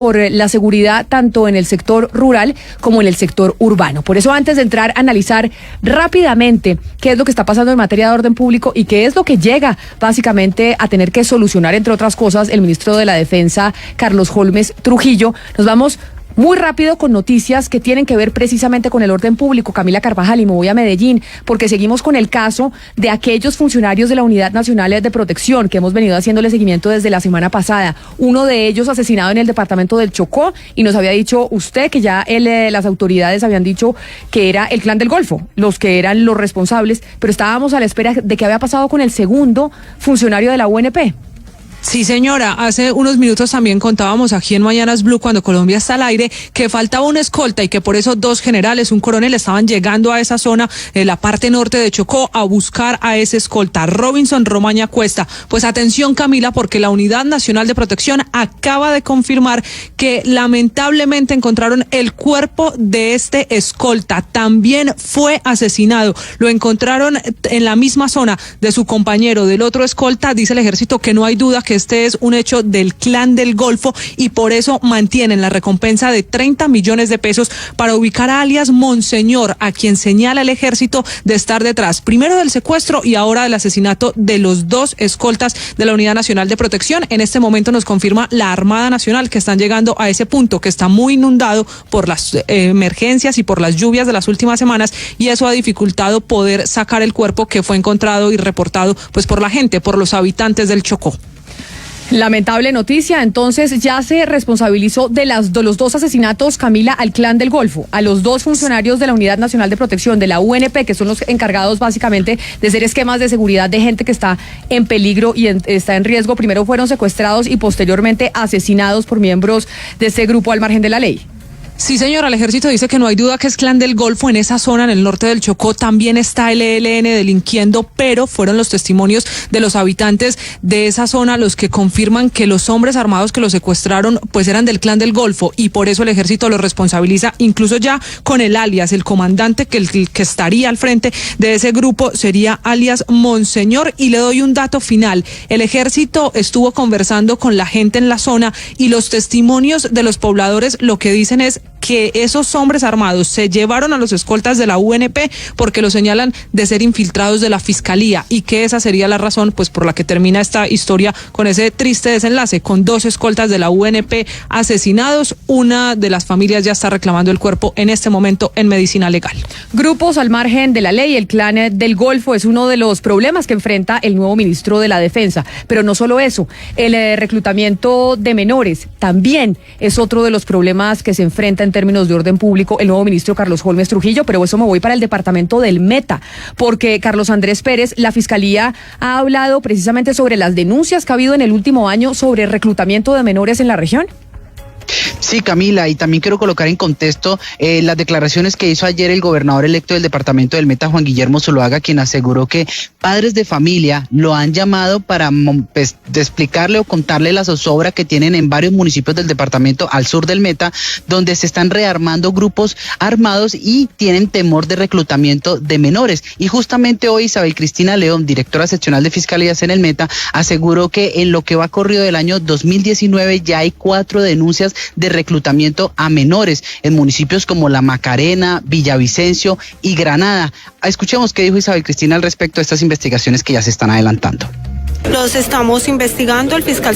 por la seguridad tanto en el sector rural como en el sector urbano. Por eso, antes de entrar a analizar rápidamente qué es lo que está pasando en materia de orden público y qué es lo que llega básicamente a tener que solucionar, entre otras cosas, el ministro de la Defensa, Carlos Holmes Trujillo, nos vamos muy rápido con noticias que tienen que ver precisamente con el orden público. Camila Carvajal, y me voy a Medellín, porque seguimos con el caso de aquellos funcionarios de la Unidad Nacional de Protección que hemos venido haciéndole seguimiento desde la semana pasada. Uno de ellos asesinado en el departamento del Chocó, y nos había dicho usted que ya las autoridades habían dicho que era el Clan del Golfo, los que eran los responsables, pero estábamos a la espera de qué había pasado con el segundo funcionario de la UNP. Sí, señora, hace unos minutos también contábamos aquí en Mañanas Blue, cuando Colombia está al aire, que faltaba una escolta y que por eso dos generales, un coronel, estaban llegando a esa zona de la parte norte de Chocó a buscar a ese escolta, Robinson Romaña Cuesta. Pues atención, Camila, porque la Unidad Nacional de Protección acaba de confirmar que lamentablemente encontraron el cuerpo de este escolta. También fue asesinado. Lo encontraron en la misma zona de su compañero, del otro escolta. Dice el ejército que no hay duda que este es un hecho del Clan del Golfo, y por eso mantienen la recompensa de 30 millones de pesos para ubicar a alias Monseñor, a quien señala el ejército de estar detrás, primero del secuestro y ahora del asesinato de los dos escoltas de la Unidad Nacional de Protección. En este momento nos confirma la Armada Nacional que están llegando a ese punto, que está muy inundado por las emergencias y por las lluvias de las últimas semanas, y eso ha dificultado poder sacar el cuerpo que fue encontrado y reportado pues por la gente, por los habitantes del Chocó. Lamentable noticia. Entonces ya se responsabilizó de los dos asesinatos, Camila, al Clan del Golfo, a los dos funcionarios de la Unidad Nacional de Protección, de la UNP, que son los encargados básicamente de hacer esquemas de seguridad de gente que está en peligro y está en riesgo. Primero fueron secuestrados y posteriormente asesinados por miembros de este grupo al margen de la ley. Sí, señora, el ejército dice que no hay duda que es Clan del Golfo. En esa zona, en el norte del Chocó, también está el ELN delinquiendo, pero fueron los testimonios de los habitantes de esa zona los que confirman que los hombres armados que los secuestraron pues eran del Clan del Golfo, y por eso el ejército los responsabiliza, incluso ya con el alias, el comandante que estaría al frente de ese grupo sería alias Monseñor. Y le doy un dato final: el ejército estuvo conversando con la gente en la zona, y los testimonios de los pobladores lo que dicen es que esos hombres armados se llevaron a los escoltas de la UNP porque los señalan de ser infiltrados de la fiscalía, y que esa sería la razón pues por la que termina esta historia con ese triste desenlace, con dos escoltas de la UNP asesinados. Una de las familias ya está reclamando el cuerpo en este momento en medicina legal. Grupos al margen de la ley, el Clan del Golfo es uno de los problemas que enfrenta el nuevo ministro de la Defensa, pero no solo eso, el reclutamiento de menores también es otro de los problemas que se enfrenta en términos de orden público el nuevo ministro Carlos Holmes Trujillo. Pero eso me voy para el departamento del Meta, porque Carlos Andrés Pérez, la Fiscalía ha hablado precisamente sobre las denuncias que ha habido en el último año sobre reclutamiento de menores en la región. Sí, Camila, y también quiero colocar en contexto las declaraciones que hizo ayer el gobernador electo del departamento del Meta, Juan Guillermo Zuluaga, quien aseguró que padres de familia lo han llamado para pues, de explicarle o contarle la zozobra que tienen en varios municipios del departamento al sur del Meta, donde se están rearmando grupos armados y tienen temor de reclutamiento de menores. Y justamente hoy Isabel Cristina León, directora seccional de Fiscalías en el Meta, aseguró que en lo que va corrido del año 2019 ya hay 4 denuncias de reclutamiento a menores en municipios como La Macarena, Villavicencio y Granada. Escuchemos qué dijo Isabel Cristina al respecto de estas investigaciones que ya se están adelantando. Los estamos investigando, el fiscal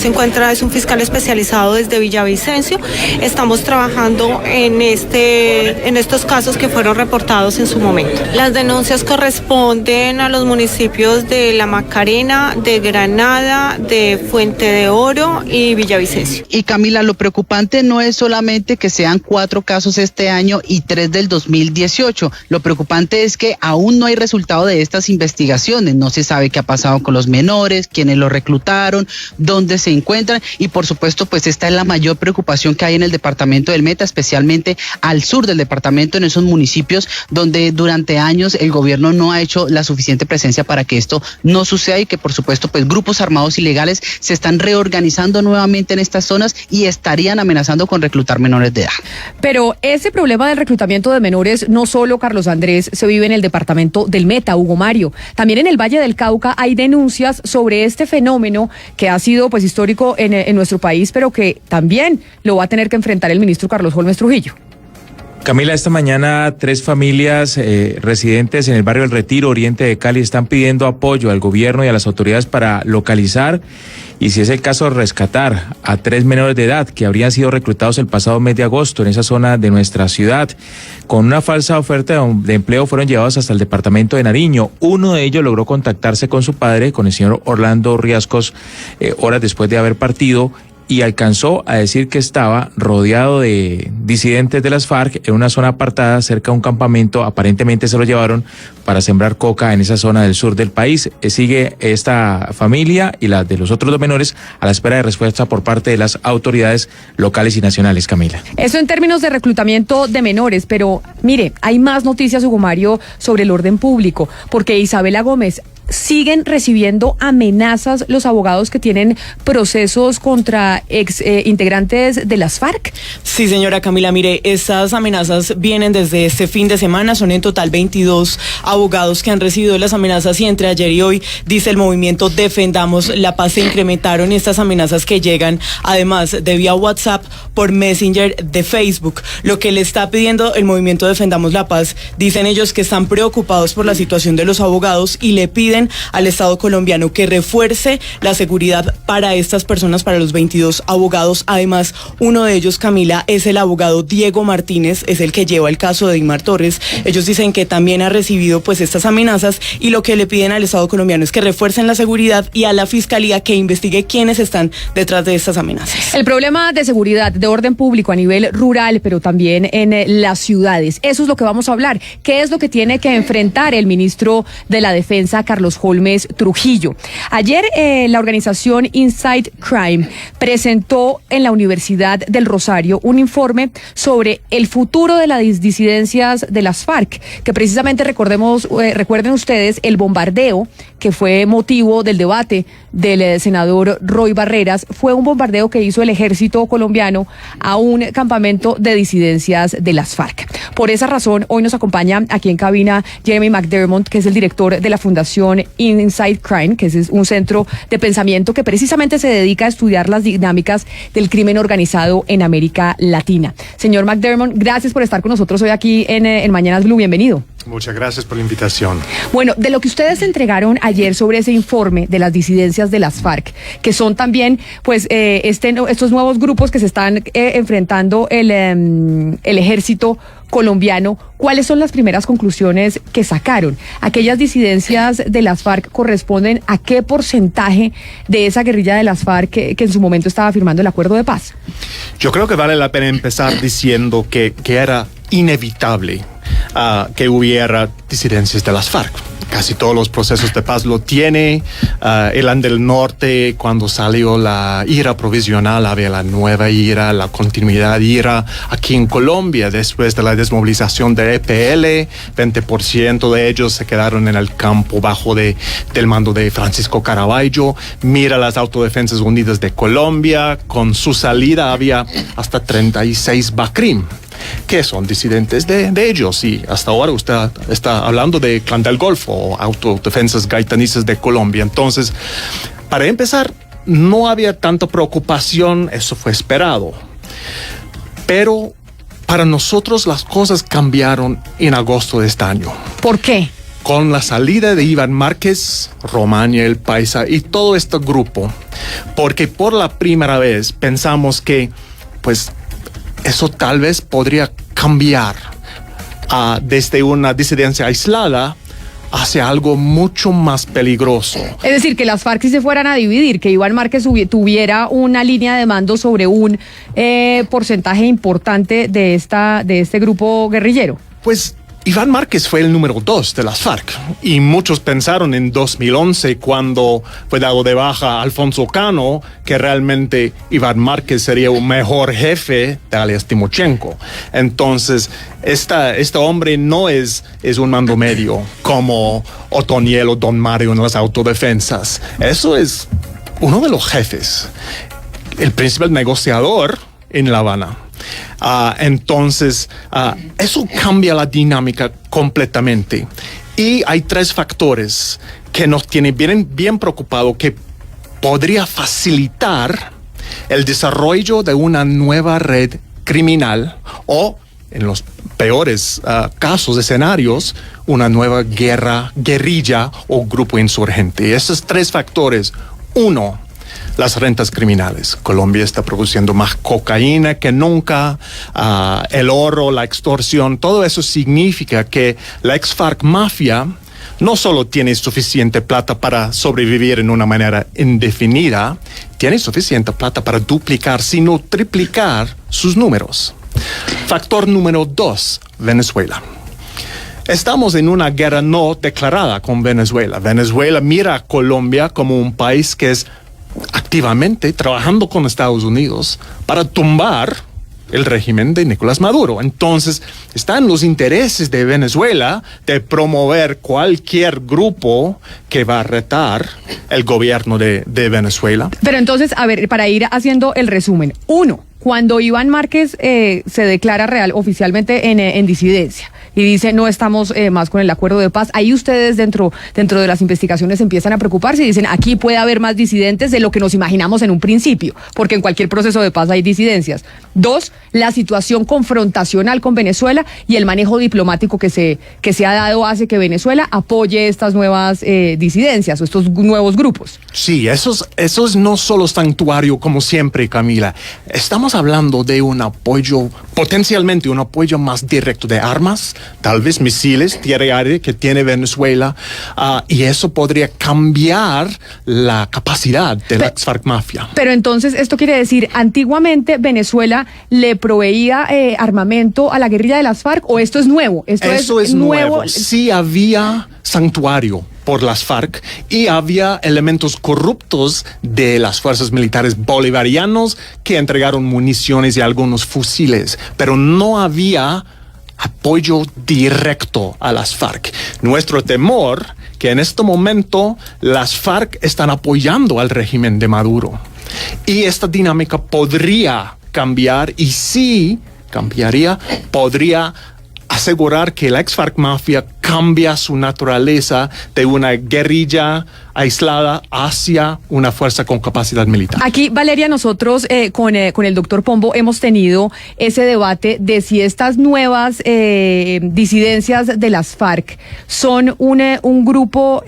es un fiscal especializado desde Villavicencio. Estamos trabajando en estos casos que fueron reportados en su momento. Las denuncias corresponden a los municipios de La Macarena, de Granada, de Fuente de Oro y Villavicencio. Y Camila, lo preocupante no es solamente que sean 4 casos este año y 3 del 2018. Lo preocupante es que aún no hay resultado de estas investigaciones. No se sabe qué ha pasado con los menores, quiénes lo reclutaron, dónde se encuentran, y por supuesto pues esta es la mayor preocupación que hay en el departamento del Meta, especialmente al sur del departamento, en esos municipios donde durante años el gobierno no ha hecho la suficiente presencia para que esto no suceda, y que por supuesto pues grupos armados ilegales se están reorganizando nuevamente en estas zonas y estarían amenazando con reclutar menores de edad. Pero ese problema del reclutamiento de menores no solo, Carlos Andrés, se vive en el departamento del Meta, Hugo Mario, también en el Valle del Cauca hay denuncias sobre de este fenómeno que ha sido pues histórico en nuestro país, pero que también lo va a tener que enfrentar el ministro Carlos Holmes Trujillo. Camila, esta mañana 3 familias residentes en el barrio El Retiro, oriente de Cali, están pidiendo apoyo al gobierno y a las autoridades para localizar y, si es el caso, rescatar a 3 menores de edad que habrían sido reclutados el pasado mes de agosto en esa zona de nuestra ciudad. Con una falsa oferta de empleo fueron llevados hasta el departamento de Nariño. Uno de ellos logró contactarse con su padre, con el señor Orlando Riascos, horas después de haber partido, y alcanzó a decir que estaba rodeado de disidentes de las FARC en una zona apartada cerca de un campamento. Aparentemente se lo llevaron para sembrar coca en esa zona del sur del país. Sigue esta familia y la de los otros 2 menores a la espera de respuesta por parte de las autoridades locales y nacionales, Camila. Eso en términos de reclutamiento de menores, pero mire, hay más noticias, Hugo Mario, sobre el orden público, porque Isabela Gómez, siguen recibiendo amenazas los abogados que tienen procesos contra integrantes de las FARC. Sí, señora Camila, mire, estas amenazas vienen desde este fin de semana, son en total 22 abogados que han recibido las amenazas y entre ayer y hoy, dice el movimiento Defendamos la Paz, se incrementaron estas amenazas que llegan además de vía WhatsApp, por Messenger de Facebook. Lo que le está pidiendo el movimiento Defendamos la Paz, dicen ellos que están preocupados por la situación de los abogados y le piden al Estado colombiano que refuerce la seguridad para estas personas, para los 22 abogados. Además, uno de ellos, Camila, es el abogado Diego Martínez, es el que lleva el caso de Dimar Torres. Ellos dicen que también ha recibido pues estas amenazas y lo que le piden al Estado colombiano es que refuercen la seguridad y a la Fiscalía que investigue quiénes están detrás de estas amenazas. El problema de seguridad, de orden público a nivel rural, pero también en las ciudades, eso es lo que vamos a hablar. ¿Qué es lo que tiene que enfrentar el ministro de la Defensa, Carlos Holmes Trujillo? Ayer la organización Inside Crime presentó en la Universidad del Rosario un informe sobre el futuro de las disidencias de las FARC, que precisamente recuerden ustedes el bombardeo que fue motivo del debate del senador Roy Barreras. Fue un bombardeo que hizo el ejército colombiano a un campamento de disidencias de las FARC. Por esa razón, hoy nos acompaña aquí en cabina Jeremy McDermott, que es el director de la Fundación Inside Crime, que es un centro de pensamiento que precisamente se dedica a estudiar las dinámicas del crimen organizado en América Latina. Señor McDermott, gracias por estar con nosotros hoy aquí en Mañanas Blue. Bienvenido. Muchas gracias por la invitación. Bueno, de lo que ustedes entregaron ayer sobre ese informe de las disidencias de las FARC, que son también pues estos nuevos grupos que se están enfrentando el ejército colombiano, ¿cuáles son las primeras conclusiones que sacaron? ¿Aquellas disidencias de las FARC corresponden a qué porcentaje de esa guerrilla de las FARC que en su momento estaba firmando el acuerdo de paz? Yo creo que vale la pena empezar diciendo que era inevitable que hubiera disidencias de las FARC. Casi todos los procesos de paz lo tiene. Irán del Norte, cuando salió la IRA provisional, había la nueva IRA, la continuidad IRA. Aquí en Colombia, después de la desmovilización de EPL, 20% de ellos se quedaron en el campo bajo del mando de Francisco Caraballo. Mira las Autodefensas Unidas de Colombia, con su salida había hasta 36 BACRIM, que son disidentes de ellos, y hasta ahora usted está hablando de Clan del Golfo o Autodefensas Gaitanistas de Colombia. Entonces, para empezar, no había tanta preocupación, eso fue esperado. Pero para nosotros las cosas cambiaron en agosto de este año. ¿Por qué? Con la salida de Iván Márquez, Romania, El Paisa y todo este grupo, porque por la primera vez pensamos que, pues, eso tal vez podría cambiar desde una disidencia aislada hacia algo mucho más peligroso. Es decir, que las FARC si se fueran a dividir, que Iván Márquez tuviera una línea de mando sobre un porcentaje importante de este grupo guerrillero. Pues Iván Márquez fue el número 2 de las FARC y muchos pensaron en 2011, cuando fue dado de baja Alfonso Cano, que realmente Iván Márquez sería un mejor jefe de alias Timochenko. Entonces, este hombre no es un mando medio como Otoniel o Don Mario en las autodefensas. Eso es uno de los jefes, el principal negociador en La Habana. Entonces, eso cambia la dinámica completamente. Y hay 3 factores que nos tienen bien preocupados, que podría facilitar el desarrollo de una nueva red criminal o, en los peores casos, escenarios, una nueva guerrilla o grupo insurgente. Esos tres factores. Uno, las rentas criminales. Colombia está produciendo más cocaína que nunca, el oro, la extorsión, todo eso significa que la ex-FARC mafia no solo tiene suficiente plata para sobrevivir en una manera indefinida, tiene suficiente plata para duplicar, sino triplicar sus números. Factor número 2, Venezuela. Estamos en una guerra no declarada con Venezuela. Venezuela mira a Colombia como un país que es activamente trabajando con Estados Unidos para tumbar el régimen de Nicolás Maduro. Entonces, están los intereses de Venezuela de promover cualquier grupo que va a retar el gobierno de Venezuela. Pero entonces, a ver, para ir haciendo el resumen. Uno, cuando Iván Márquez se declara real oficialmente en disidencia y dice no estamos más con el acuerdo de paz, ahí ustedes dentro de las investigaciones empiezan a preocuparse y dicen aquí puede haber más disidentes de lo que nos imaginamos en un principio, porque en cualquier proceso de paz hay disidencias. 2, la situación confrontacional con Venezuela y el manejo diplomático que se ha dado hace que Venezuela apoye estas nuevas disidencias o estos nuevos grupos. Sí, eso es no solo santuario como siempre, Camila. Estamos hablando de un apoyo, potencialmente un apoyo más directo de armas, tal vez misiles, tierra-aire que tiene Venezuela, y eso podría cambiar la capacidad de la ex-FARC mafia. Pero entonces, esto quiere decir, antiguamente Venezuela le proveía armamento a la guerrilla de las FARC, ¿o esto es nuevo? Eso es nuevo. Sí había santuario por las FARC y había elementos corruptos de las fuerzas militares bolivarianos que entregaron municiones y algunos fusiles, pero no había apoyo directo a las FARC. Nuestro temor que en este momento las FARC están apoyando al régimen de Maduro y esta dinámica podría cambiar y si cambiaría, podría asegurar que la ex-FARC mafia cambia su naturaleza de una guerrilla aislada hacia una fuerza con capacidad militar. Aquí, Valeria, nosotros con el doctor Pombo hemos tenido ese debate de si estas nuevas disidencias de las FARC son un grupo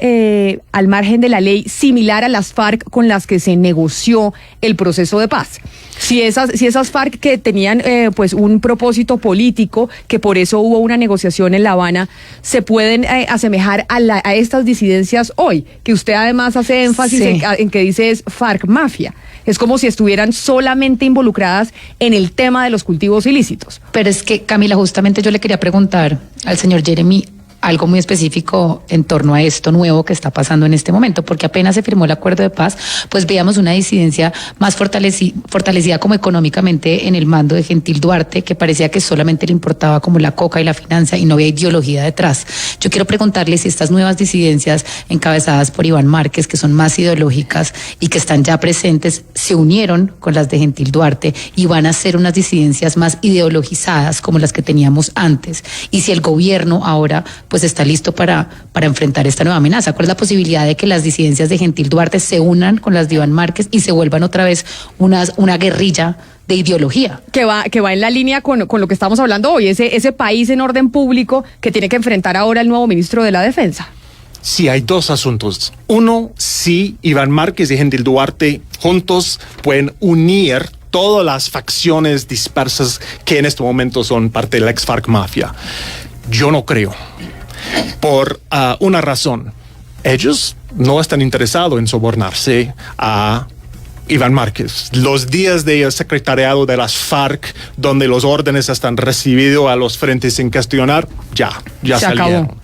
al margen de la ley similar a las FARC con las que se negoció el proceso de paz. Si esas FARC que tenían pues un propósito político, que por eso hubo una negociación en La Habana, se pueden asemejar a estas disidencias hoy, que usted además hace énfasis en que dice es FARC mafia. Es como si estuvieran solamente involucradas en el tema de los cultivos ilícitos. Pero es que, Camila, justamente yo le quería preguntar al señor Jeremy algo muy específico en torno a esto nuevo que está pasando en este momento, porque apenas se firmó el acuerdo de paz, pues veíamos una disidencia más fortalecida como económicamente en el mando de Gentil Duarte, que parecía que solamente le importaba como la coca y la finanza y no había ideología detrás. Yo quiero preguntarle si estas nuevas disidencias encabezadas por Iván Márquez, que son más ideológicas y que están ya presentes, se unieron con las de Gentil Duarte y van a ser unas disidencias más ideologizadas como las que teníamos antes, y si el gobierno ahora pues está listo para enfrentar esta nueva amenaza. ¿Cuál es la posibilidad de que las disidencias de Gentil Duarte se unan con las de Iván Márquez y se vuelvan otra vez una guerrilla de ideología? Que va en la línea con lo que estamos hablando hoy, ese país en orden público que tiene que enfrentar ahora el nuevo ministro de la Defensa. Sí, hay dos asuntos. Uno, sí, Iván Márquez y Gentil Duarte juntos pueden unir todas las facciones dispersas que en este momento son parte de la ex-FARC mafia. Yo no creo. Por una razón. Ellos no están interesados en sobornarse a Iván Márquez. Los días del secretariado de las FARC, donde los órdenes están recibidos a los frentes sin cuestionar, ya salieron. Acabó.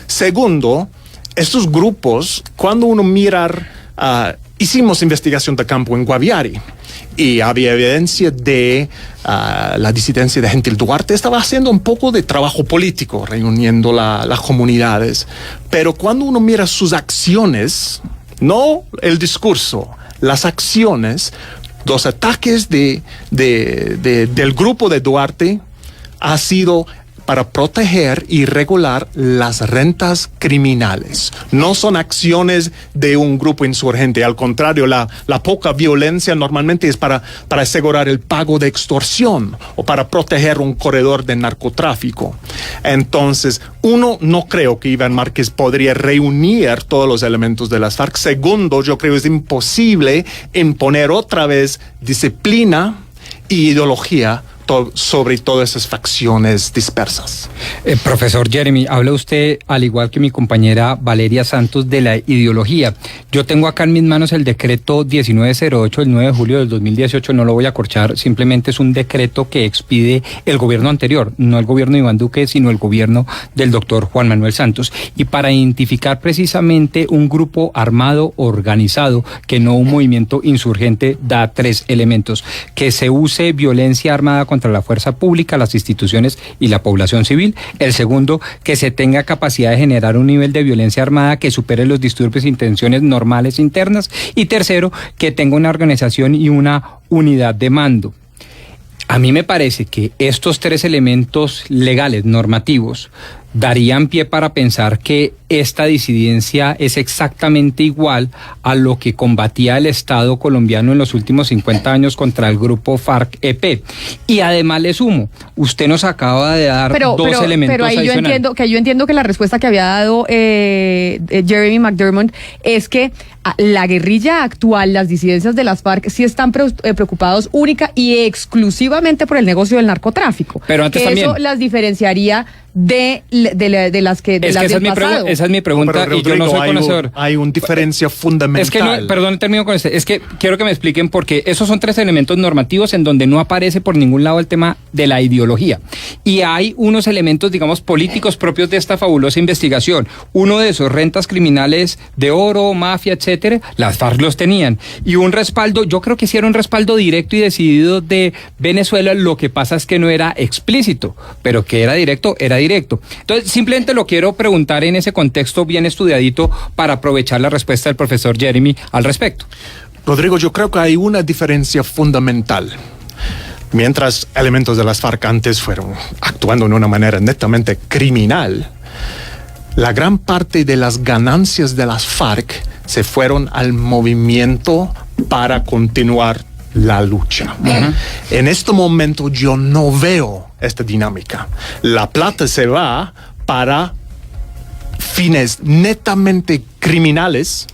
Segundo, estos grupos, cuando uno mira, hicimos investigación de campo en Guaviare y había evidencia de la disidencia de Gentil Duarte. Estaba haciendo un poco de trabajo político, reuniendo las comunidades. Pero cuando uno mira sus acciones, no el discurso, las acciones, los ataques del grupo de Duarte ha sido para proteger y regular las rentas criminales. No son acciones de un grupo insurgente, al contrario, la poca violencia normalmente es para asegurar el pago de extorsión o para proteger un corredor de narcotráfico. Entonces, uno, no creo que Iván Márquez podría reunir todos los elementos de las FARC. Segundo, yo creo que es imposible imponer otra vez disciplina y ideología sobre todas esas facciones dispersas. Profesor Jeremy, habla usted, al igual que mi compañera Valeria Santos, de la ideología. Yo tengo acá en mis manos el decreto 1908 del 9 de julio del 2018, no lo voy a corchar, simplemente es un decreto que expide el gobierno anterior, no el gobierno de Iván Duque, sino el gobierno del doctor Juan Manuel Santos. Y para identificar precisamente un grupo armado organizado, que no un movimiento insurgente, da 3 elementos: que se use violencia armada contra la fuerza pública, las instituciones y la población civil. El segundo, que se tenga capacidad de generar un nivel de violencia armada que supere los disturbios e intenciones normales internas. Y tercero, que tenga una organización y una unidad de mando. A mí me parece que estos 3 elementos legales, normativos, darían pie para pensar que esta disidencia es exactamente igual a lo que combatía el Estado colombiano en los últimos 50 años contra el grupo FARC-EP. Y además le sumo, usted nos acaba de dar dos elementos pero ahí adicionales. yo entiendo que la respuesta que había dado Jeremy McDermott es que la guerrilla actual, las disidencias de las FARC, sí están preocupados única y exclusivamente por el negocio del narcotráfico. Pero antes que también. Eso las diferenciaría de las que de es las que del pasado. esa es mi pregunta, pero, y yo no soy conocedor. Hay una diferencia fundamental. Es que no, perdón, termino con este. Es que quiero que me expliquen porque esos son 3 elementos normativos en donde no aparece por ningún lado el tema de la ideología. Y hay unos elementos, digamos, políticos propios de esta fabulosa investigación. Uno de esos, rentas criminales de oro, mafia, etcétera, las FARC los tenían. Y un respaldo, yo creo que sí era un respaldo directo y decidido de Venezuela. Lo que pasa es que no era explícito, pero que era directo, era directo. Entonces, simplemente lo quiero preguntar en ese contexto bien estudiadito para aprovechar la respuesta del profesor Jeremy al respecto. Rodrigo, yo creo que hay una diferencia fundamental. Mientras elementos de las FARC antes fueron actuando de una manera netamente criminal, la gran parte de las ganancias de las FARC se fueron al movimiento para continuar la lucha. En este momento yo no veo esta dinámica. La plata se va para fines netamente criminales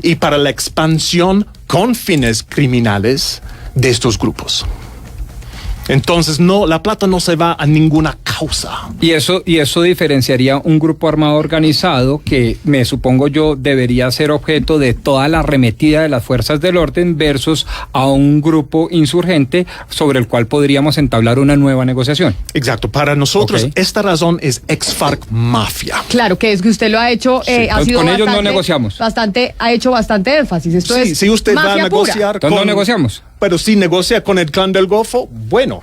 y para la expansión con fines criminales de estos grupos. Entonces, no, la plata no se va a ninguna causa. Y eso diferenciaría un grupo armado organizado que, me supongo yo, debería ser objeto de toda la arremetida de las fuerzas del orden versus a un grupo insurgente sobre el cual podríamos entablar una nueva negociación. Exacto. Para nosotros, esta razón es ex-FARC mafia. Claro, que es que usted lo ha hecho, ha sido con ellos no negociamos. Ha hecho bastante énfasis. Esto Sí, es si usted va a mafia pura. negociar Entonces no negociamos. Pero si negocia con el clan del Golfo, bueno,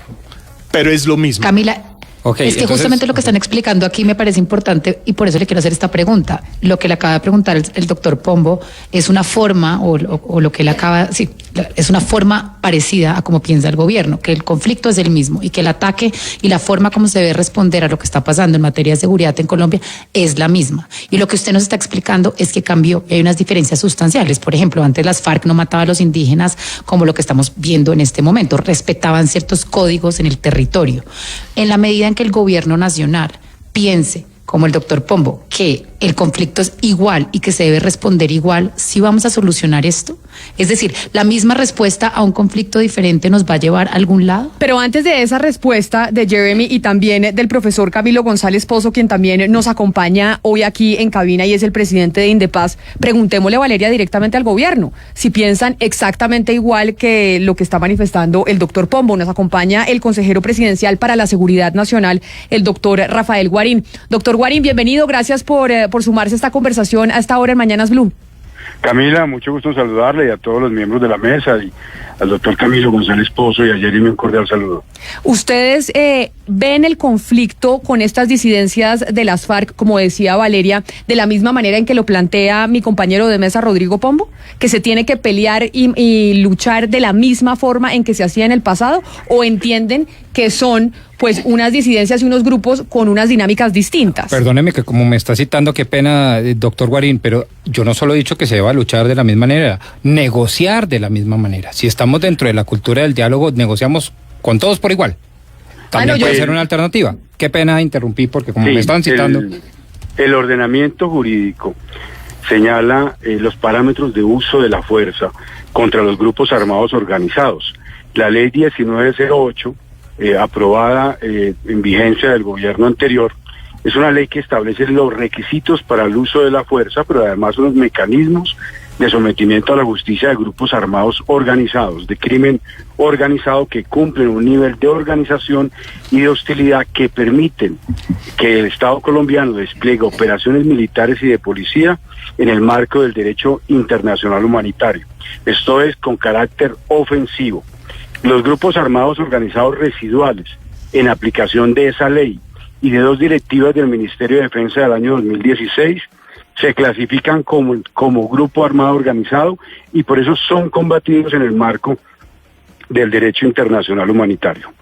pero es lo mismo. Camila, es que entonces, justamente lo que están explicando aquí me parece importante y por eso le quiero hacer esta pregunta. Lo que le acaba de preguntar el doctor Pombo es una forma, o lo que él acaba, sí, es una forma parecida a como piensa el gobierno, que el conflicto es el mismo y que el ataque y la forma como se debe responder a lo que está pasando en materia de seguridad en Colombia es la misma. Y lo que usted nos está explicando es que cambió y hay unas diferencias sustanciales. Por ejemplo, antes las FARC no mataban a los indígenas como lo que estamos viendo en este momento, respetaban ciertos códigos en el territorio. En la medida en que el gobierno nacional piense, como el doctor Pombo, que el conflicto es igual y que se debe responder igual, ¿sí vamos a solucionar esto? Es decir, ¿la misma respuesta a un conflicto diferente nos va a llevar a algún lado? Pero antes de esa respuesta de Jeremy y también del profesor Camilo González Pozo, quien también nos acompaña hoy aquí en cabina y es el presidente de Indepaz, preguntémosle, Valeria, directamente al gobierno, si piensan exactamente igual que lo que está manifestando el doctor Pombo. Nos acompaña el consejero presidencial para la Seguridad Nacional, el doctor Rafael Guarín. Doctor Guarín, bienvenido, gracias por sumarse a esta conversación a esta hora en Mañanas Blue. Camila, mucho gusto en saludarle y a todos los miembros de la mesa y al doctor Camilo González Pozo y a Jeremy un cordial saludo. ¿Ustedes ven el conflicto con estas disidencias de las FARC, como decía Valeria, de la misma manera en que lo plantea mi compañero de mesa Rodrigo Pombo? ¿Que se tiene que pelear y luchar de la misma forma en que se hacía en el pasado? ¿O entienden que son pues unas disidencias y unos grupos con unas dinámicas distintas. Perdóneme que como me está citando, qué pena, doctor Guarín, pero yo no solo he dicho que se deba luchar de la misma manera, negociar de la misma manera. Si estamos dentro de la cultura del diálogo, negociamos con todos por igual. También puede ser una alternativa. Qué pena interrumpí porque como me están citando... El ordenamiento jurídico señala los parámetros de uso de la fuerza contra los grupos armados organizados. La ley 1908, aprobada en vigencia del gobierno anterior, es una ley que establece los requisitos para el uso de la fuerza, pero además unos mecanismos de sometimiento a la justicia de grupos armados organizados, de crimen organizado que cumplen un nivel de organización y de hostilidad que permiten que el Estado colombiano despliegue operaciones militares y de policía en el marco del derecho internacional humanitario. Esto es con carácter ofensivo. Los grupos armados organizados residuales, en aplicación de esa ley y de 2 directivas del Ministerio de Defensa del año 2016, se clasifican como grupo armado organizado y por eso son combatidos en el marco del derecho internacional humanitario.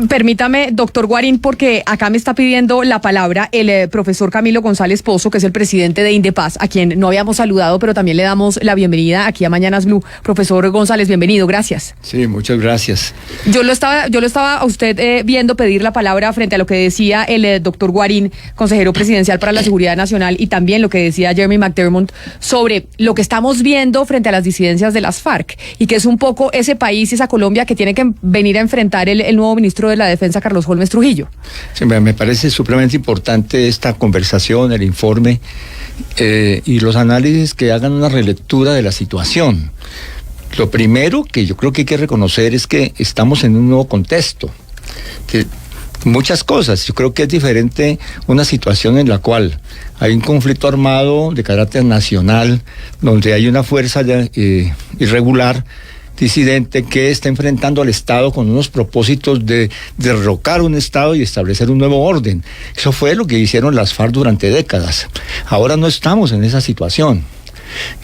Permítame, doctor Guarín, porque acá me está pidiendo la palabra el profesor Camilo González Pozo, que es el presidente de Indepaz, a quien no habíamos saludado, pero también le damos la bienvenida aquí a Mañanas Blue. Profesor González, bienvenido, gracias. Sí, muchas gracias. Yo lo estaba a usted viendo pedir la palabra frente a lo que decía el doctor Guarín, consejero presidencial para la Seguridad Nacional, y también lo que decía Jeremy McDermott sobre lo que estamos viendo frente a las disidencias de las FARC, y que es un poco ese país, esa Colombia que tiene que venir a enfrentar el nuevo ministro de la Defensa, Carlos Holmes Trujillo. Sí, me parece supremamente importante esta conversación, el informe y los análisis que hagan una relectura de la situación. Lo primero que yo creo que hay que reconocer es que estamos en un nuevo contexto. Muchas cosas. Yo creo que es diferente una situación en la cual hay un conflicto armado de carácter nacional, donde hay una fuerza irregular, disidente, que está enfrentando al Estado con unos propósitos de derrocar un Estado y establecer un nuevo orden. Eso fue lo que hicieron las FARC durante décadas. Ahora no estamos en esa situación.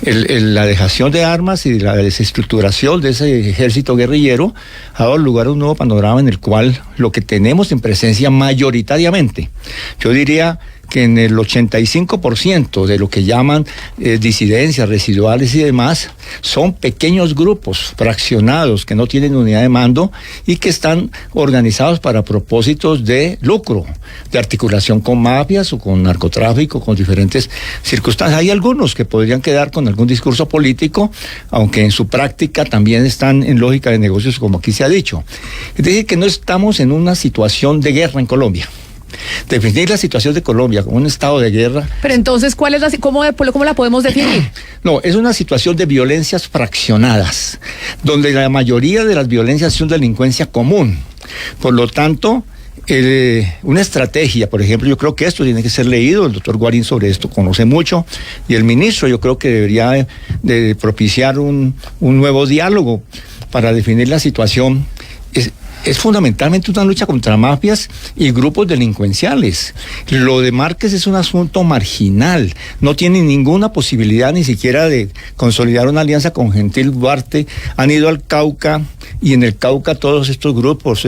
La dejación de armas y la desestructuración de ese ejército guerrillero ha dado lugar a un nuevo panorama en el cual lo que tenemos en presencia mayoritariamente, yo diría que en el 85% de lo que llaman disidencias residuales y demás, son pequeños grupos fraccionados que no tienen unidad de mando y que están organizados para propósitos de lucro, de articulación con mafias o con narcotráfico, con diferentes circunstancias. Hay algunos que podrían quedar con algún discurso político, aunque en su práctica también están en lógica de negocios, como aquí se ha dicho. Es decir, que no estamos en una situación de guerra en Colombia. Definir la situación de Colombia como un estado de guerra. Pero entonces, ¿cómo la podemos definir? No, es una situación de violencias fraccionadas, donde la mayoría de las violencias son delincuencia común. Por lo tanto, una estrategia, por ejemplo, yo creo que esto tiene que ser leído, el doctor Guarín sobre esto conoce mucho, y el ministro yo creo que debería de propiciar un nuevo diálogo para definir la situación. Es fundamentalmente una lucha contra mafias y grupos delincuenciales. Lo de Márquez es un asunto marginal. No tiene ninguna posibilidad ni siquiera de consolidar una alianza con Gentil Duarte. Han ido al Cauca y en el Cauca todos estos grupos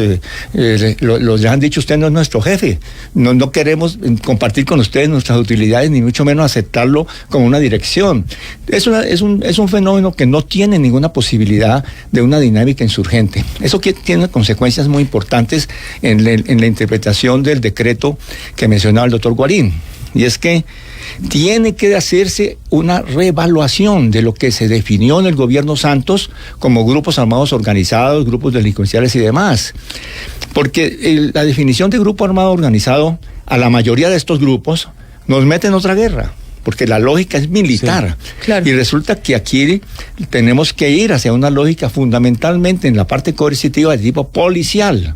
les han dicho: usted no es nuestro jefe. No queremos compartir con ustedes nuestras utilidades, ni mucho menos aceptarlo como una dirección. Es un fenómeno que no tiene ninguna posibilidad de una dinámica insurgente. Eso tiene consecuencias muy importantes en la interpretación del decreto que mencionaba el doctor Guarín, y es que tiene que hacerse una reevaluación de lo que se definió en el gobierno Santos como grupos armados organizados, grupos delincuenciales y demás, porque la definición de grupo armado organizado a la mayoría de estos grupos nos mete en otra guerra, porque la lógica es militar. Sí, claro. Y resulta que aquí tenemos que ir hacia una lógica fundamentalmente en la parte coercitiva de tipo policial.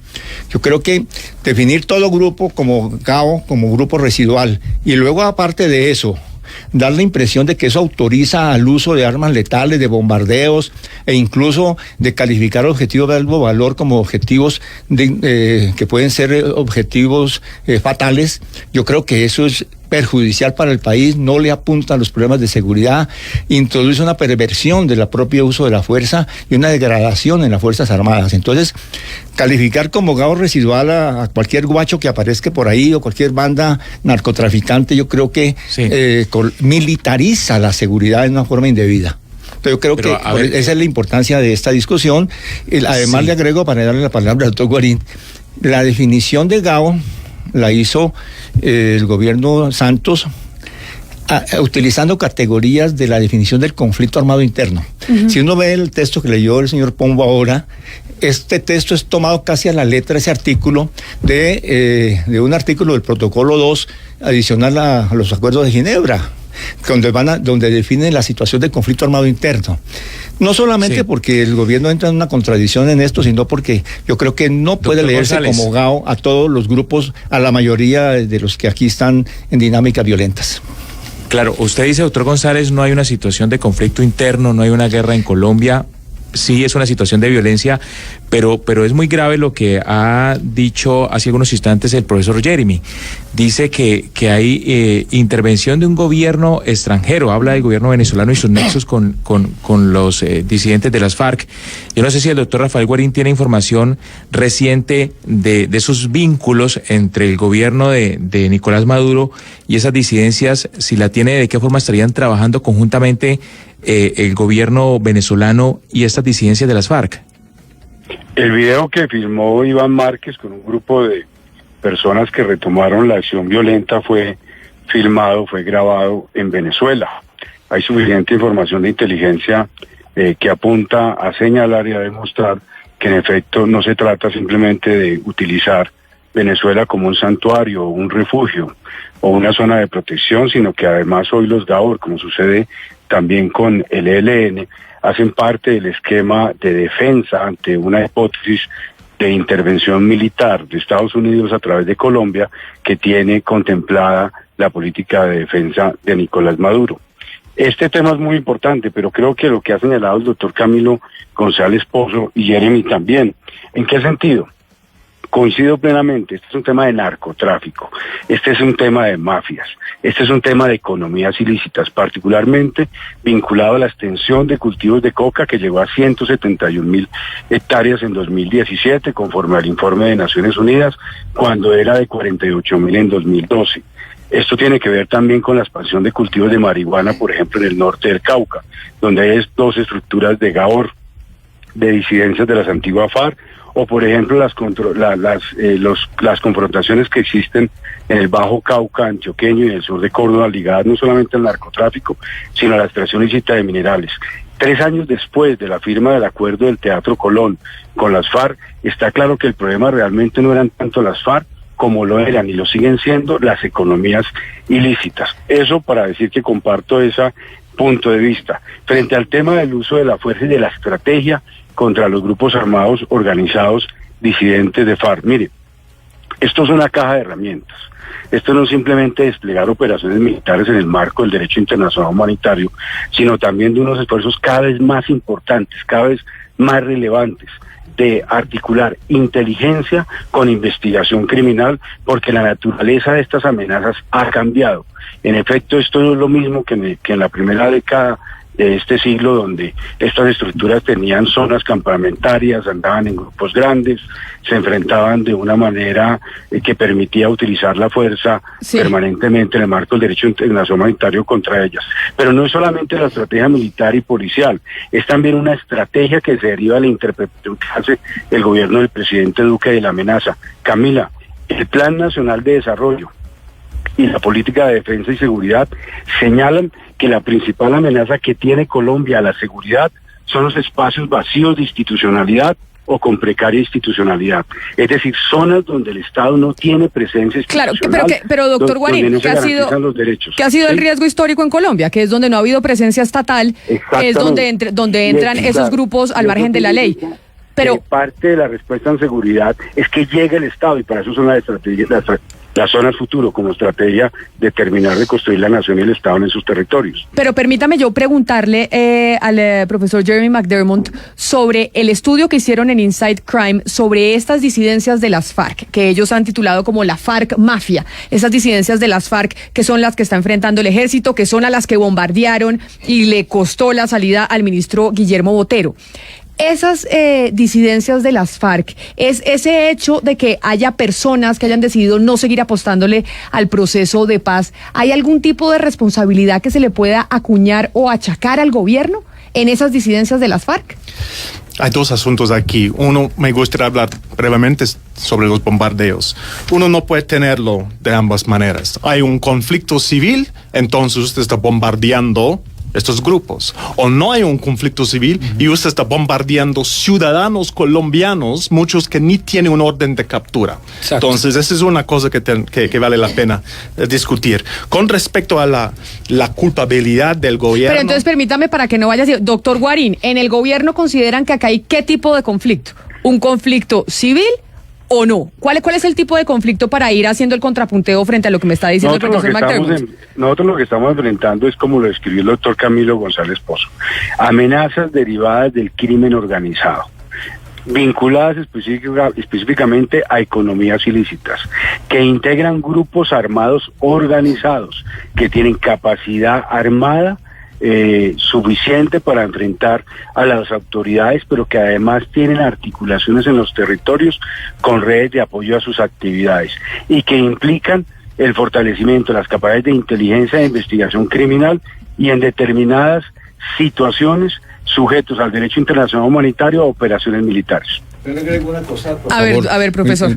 Yo creo que definir todo grupo como cabo, como grupo residual, y luego aparte de eso, dar la impresión de que eso autoriza al uso de armas letales, de bombardeos, e incluso de calificar objetivos de alto valor como objetivos que pueden ser objetivos fatales. Yo creo que eso es perjudicial para el país, no le apunta a los problemas de seguridad, introduce una perversión del propio uso de la fuerza y una degradación en las Fuerzas Armadas. Entonces, calificar como GAO residual a cualquier guacho que aparezca por ahí o cualquier banda narcotraficante, yo creo que militariza la seguridad de una forma indebida. Yo creo que esa es la importancia de esta discusión. Además, le agrego, para darle la palabra al doctor Guarín, la definición de GAO la hizo el gobierno Santos utilizando categorías de la definición del conflicto armado interno. Si uno ve el texto que leyó el señor Pombo ahora, este texto es tomado casi a la letra, ese artículo de un artículo del protocolo 2 adicional a los acuerdos de Ginebra, donde definen la situación de conflicto armado interno. No solamente porque el gobierno entra en una contradicción en esto, sino porque yo creo que no puede leerse como GAO a todos los grupos, a la mayoría de los que aquí están en dinámicas violentas. Claro, usted dice, doctor González, no hay una situación de conflicto interno, no hay una guerra en Colombia. Sí, es una situación de violencia, pero es muy grave lo que ha dicho hace algunos instantes el profesor Jeremy. Dice que hay intervención de un gobierno extranjero, habla del gobierno venezolano y sus nexos con los disidentes de las FARC. Yo no sé si el doctor Rafael Guarín tiene información reciente de esos vínculos entre el gobierno de Nicolás Maduro y esas disidencias, si la tiene, de qué forma estarían trabajando conjuntamente el gobierno venezolano y estas disidencias de las FARC. El video que filmó Iván Márquez con un grupo de personas que retomaron la acción violenta fue filmado, fue grabado en Venezuela. Hay suficiente información de inteligencia que apunta a señalar y a demostrar que en efecto no se trata simplemente de utilizar Venezuela como un santuario o un refugio o una zona de protección, sino que además hoy los GAOR, como sucede también con el ELN, hacen parte del esquema de defensa ante una hipótesis de intervención militar de Estados Unidos a través de Colombia que tiene contemplada la política de defensa de Nicolás Maduro. Este tema es muy importante, pero creo que lo que ha señalado el doctor Camilo González Pozo y Jeremy también. ¿En qué sentido? Coincido plenamente, este es un tema de narcotráfico, este es un tema de mafias, este es un tema de economías ilícitas, particularmente vinculado a la extensión de cultivos de coca que llegó a 171.000 hectáreas en 2017, conforme al informe de Naciones Unidas, cuando era de 48.000 en 2012. Esto tiene que ver también con la expansión de cultivos de marihuana, por ejemplo, en el norte del Cauca, donde hay dos estructuras de GAOR, de disidencias de las antiguas FARC, o por ejemplo las confrontaciones que existen en el Bajo Cauca antioqueño y en el sur de Córdoba, ligadas no solamente al narcotráfico, sino a la extracción ilícita de minerales. 3 años después de la firma del acuerdo del Teatro Colón con las FARC, está claro que el problema realmente no eran tanto las FARC como lo eran y lo siguen siendo las economías ilícitas. Eso para decir que comparto ese punto de vista. Frente al tema del uso de la fuerza y de la estrategia contra los grupos armados organizados disidentes de FARC. Mire, esto es una caja de herramientas. Esto no es simplemente desplegar operaciones militares en el marco del derecho internacional humanitario, sino también de unos esfuerzos cada vez más importantes, cada vez más relevantes, de articular inteligencia con investigación criminal, porque la naturaleza de estas amenazas ha cambiado. En efecto, esto no es lo mismo que en la primera década de este siglo, donde estas estructuras tenían zonas campamentarias, andaban en grupos grandes, se enfrentaban de una manera que permitía utilizar la fuerza permanentemente en el marco del derecho internacional humanitario contra ellas. Pero no es solamente la estrategia militar y policial, es también una estrategia que se deriva de la interpretación que hace el gobierno del presidente Duque de la amenaza. Camila, el Plan Nacional de Desarrollo y la política de defensa y seguridad señalan que la principal amenaza que tiene Colombia a la seguridad son los espacios vacíos de institucionalidad o con precaria institucionalidad. Es decir, zonas donde el Estado no tiene presencia institucional. Claro, pero doctor Guarín, no ¿qué ha sido el riesgo histórico en Colombia? Que es donde no ha habido presencia estatal, es donde entran esos grupos al margen de la ley. Pero parte de la respuesta en seguridad es que llegue el Estado, y para eso son las estrategias, la zona del futuro como estrategia de terminar de construir la nación y el Estado en sus territorios. Pero permítame yo preguntarle al profesor Jeremy McDermott sobre el estudio que hicieron en Inside Crime sobre estas disidencias de las FARC, que ellos han titulado como la FARC Mafia, esas disidencias de las FARC que son las que está enfrentando el ejército, que son a las que bombardearon y le costó la salida al ministro Guillermo Botero. Esas disidencias de las FARC, es ese hecho de que haya personas que hayan decidido no seguir apostándole al proceso de paz, ¿hay algún tipo de responsabilidad que se le pueda acuñar o achacar al gobierno en esas disidencias de las FARC? Hay dos asuntos aquí. Uno, me gustaría hablar brevemente sobre los bombardeos. Uno no puede tenerlo de ambas maneras. Hay un conflicto civil, entonces usted está bombardeando estos grupos. O no hay un conflicto civil y usted está bombardeando ciudadanos colombianos, muchos que ni tienen un orden de captura. Exacto. Entonces, esa es una cosa que vale la pena discutir. Con respecto a la culpabilidad del gobierno... Pero entonces permítame para que no vaya así. Doctor Guarín, ¿en el gobierno consideran que acá hay qué tipo de conflicto? ¿Un conflicto civil o no? ¿Cuál es el tipo de conflicto para ir haciendo el contrapunteo frente a lo que me está diciendo el profesor McDermott? Nosotros lo que estamos enfrentando es, como lo escribió el doctor Camilo González Pozo, amenazas derivadas del crimen organizado, vinculadas específicamente a economías ilícitas, que integran grupos armados organizados, que tienen capacidad armada suficiente para enfrentar a las autoridades, pero que además tienen articulaciones en los territorios con redes de apoyo a sus actividades y que implican el fortalecimiento de las capacidades de inteligencia e investigación criminal y en determinadas situaciones sujetos al derecho internacional humanitario o operaciones militares. A ver, profesor.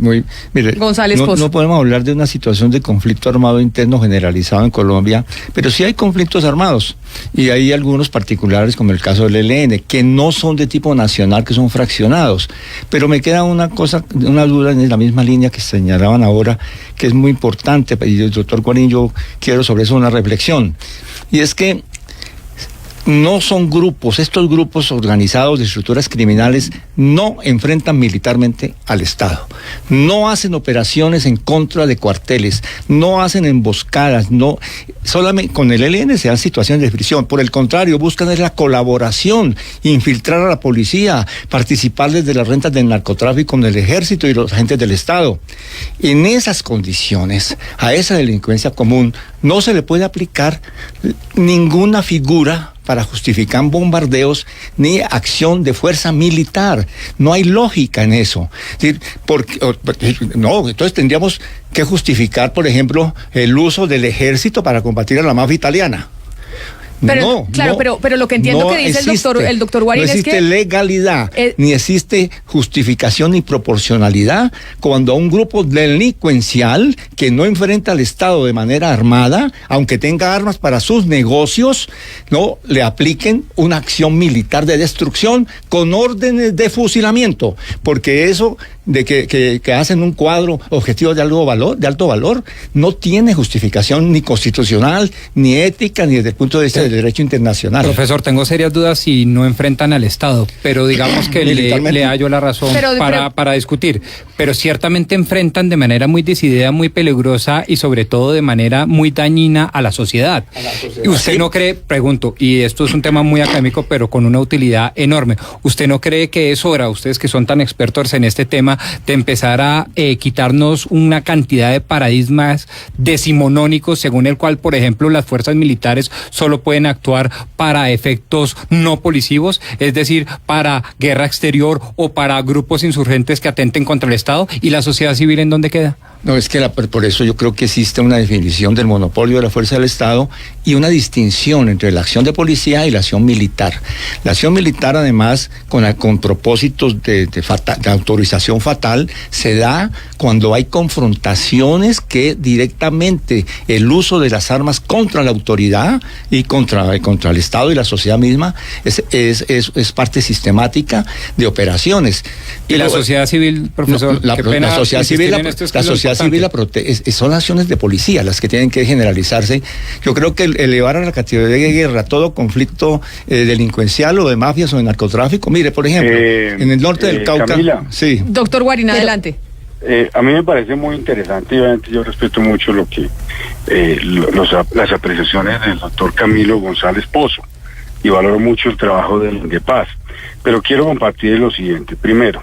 Mire, González Pozo. No podemos hablar de una situación de conflicto armado interno generalizado en Colombia, pero sí hay conflictos armados y hay algunos particulares, como el caso del ELN, que no son de tipo nacional, que son fraccionados. Pero me queda una duda en la misma línea que señalaban ahora, que es muy importante, y el doctor Guarín, yo quiero sobre eso una reflexión, y es que no son grupos, estos grupos organizados de estructuras criminales no enfrentan militarmente al Estado, no hacen operaciones en contra de cuarteles, no hacen emboscadas, no, solamente con el ELN se dan situaciones de fricción, por el contrario, buscan la colaboración, infiltrar a la policía, participar desde las rentas del narcotráfico con el ejército y los agentes del Estado. En esas condiciones, a esa delincuencia común no se le puede aplicar ninguna figura para justificar bombardeos ni acción de fuerza militar. No hay lógica en eso. Entonces tendríamos que justificar, por ejemplo, el uso del ejército para combatir a la mafia italiana. Pero, pero lo que entiendo que dice el doctor Guarín es que... No existe legalidad, ni existe justificación ni proporcionalidad cuando a un grupo delincuencial que no enfrenta al Estado de manera armada, aunque tenga armas para sus negocios, no le apliquen una acción militar de destrucción con órdenes de fusilamiento, porque eso de que hacen un cuadro objetivo de alto valor, no tiene justificación ni constitucional, ni ética, ni desde el punto de vista del derecho internacional. Profesor, tengo serias dudas si no enfrentan al Estado, pero digamos que le hallo la razón para discutir. Pero ciertamente enfrentan de manera muy decidida, muy peligrosa y sobre todo de manera muy dañina a la sociedad. ¿Y usted no cree, pregunto, y esto es un tema muy académico, pero con una utilidad enorme, ¿usted no cree que es hora, ustedes que son tan expertos en este tema, de empezar a quitarnos una cantidad de paradigmas decimonónicos según el cual, por ejemplo, las fuerzas militares solo pueden actuar para efectos no policivos, es decir, para guerra exterior o para grupos insurgentes que atenten contra el Estado? ¿Y la sociedad civil en dónde queda? No, es que por eso yo creo que existe una definición del monopolio de la fuerza del Estado y una distinción entre la acción de policía y la acción militar. La acción militar, además, con propósitos de autorización fatal, se da cuando hay confrontaciones que directamente el uso de las armas contra la autoridad y contra el Estado y la sociedad misma es parte sistemática de operaciones. ¿Y la sociedad civil, profesor? La sociedad civil son acciones de policía las que tienen que generalizarse. Yo creo que elevar a la categoría de guerra todo conflicto delincuencial o de mafias o de narcotráfico. Mire, por ejemplo, en el norte del Cauca... Camila. Sí. Doctor Guarín, adelante. a mí me parece muy interesante y obviamente yo respeto mucho lo que las apreciaciones del doctor Camilo González Pozo y valoro mucho el trabajo del INDEPAS, pero quiero compartir lo siguiente. Primero,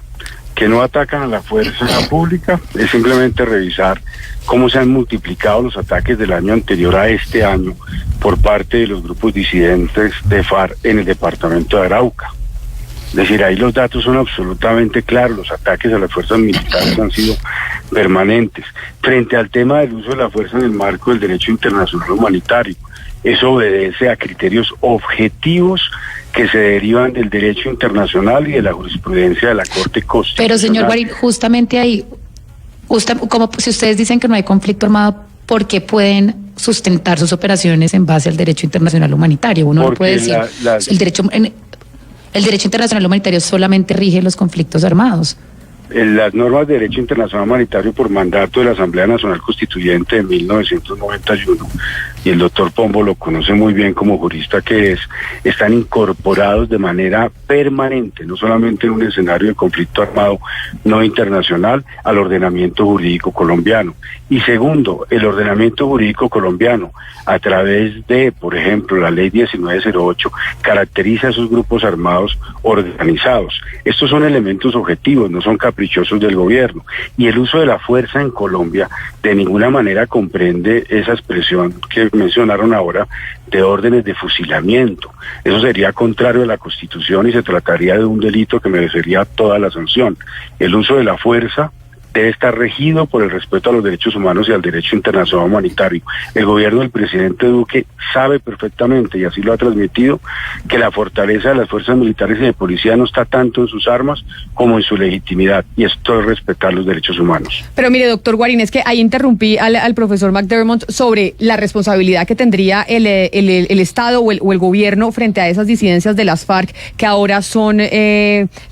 que no atacan a la fuerza pública, es simplemente revisar cómo se han multiplicado los ataques del año anterior a este año por parte de los grupos disidentes de FARC en el departamento de Arauca. Es decir, ahí los datos son absolutamente claros, los ataques a las fuerzas militares han sido permanentes. Frente al tema del uso de la fuerza en el marco del derecho internacional humanitario, eso obedece a criterios objetivos que se derivan del derecho internacional y de la jurisprudencia de la Corte Constitucional. Pero señor Guarín, justamente ahí, como si ustedes dicen que no hay conflicto armado, ¿por qué pueden sustentar sus operaciones en base al derecho internacional humanitario? Uno no puede decir, el derecho internacional humanitario solamente rige los conflictos armados. Las normas de derecho internacional humanitario por mandato de la Asamblea Nacional Constituyente de 1991, y el doctor Pombo lo conoce muy bien como jurista que es, están incorporados de manera permanente, no solamente en un escenario de conflicto armado no internacional, al ordenamiento jurídico colombiano. Y segundo, el ordenamiento jurídico colombiano, a través de, por ejemplo, la ley 1908, caracteriza a esos grupos armados organizados. Estos son elementos objetivos, no son caprichosos del gobierno. Y el uso de la fuerza en Colombia de ninguna manera comprende esa expresión que mencionaron ahora de órdenes de fusilamiento. Eso sería contrario a la Constitución y se trataría de un delito que merecería toda la sanción. El uso de la fuerza debe estar regido por el respeto a los derechos humanos y al derecho internacional humanitario. El gobierno del presidente Duque sabe perfectamente, y así lo ha transmitido, que la fortaleza de las fuerzas militares y de policía no está tanto en sus armas como en su legitimidad, y esto es respetar los derechos humanos. Pero mire, doctor Guarín, es que ahí interrumpí al profesor McDermott sobre la responsabilidad que tendría el Estado o el gobierno frente a esas disidencias de las FARC, que ahora son